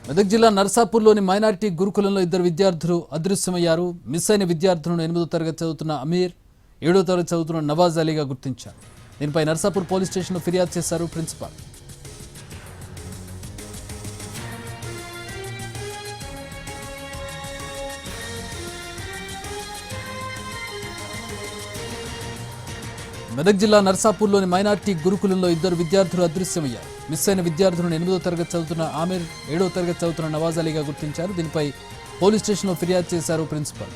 మెదక్ జిల్లా నర్సాపూర్లోని మైనారిటీ గురుకులంలో ఇద్దరు విద్యార్థులు అదృశ్యమయ్యారు. మిస్ అయిన విద్యార్థులను 8వ తరగతి చదువుతున్న అమీర్, 7వ తరగతి చదువుతున్న నవాజ్ అలీగా గుర్తించారు. దీనిపై నర్సాపూర్ పోలీస్ స్టేషన్లో ఫిర్యాదు చేశారు ప్రిన్సిపాల్. మెదక్ జిల్లా నర్సాపూర్లోని మైనారిటీ గురుకులంలో ఇద్దరు విద్యార్థులు అదృశ్యమయ్యారు. మిస్ అయిన విద్యార్థులను 8వ తరగతి చదువుతున్న ఆమీర్, 7వ తరగతి చదువుతున్న నవాజ్ అలీగా గుర్తించారు. దీనిపై పోలీస్ స్టేషన్లో ఫిర్యాదు చేశారు ప్రిన్సిపల్.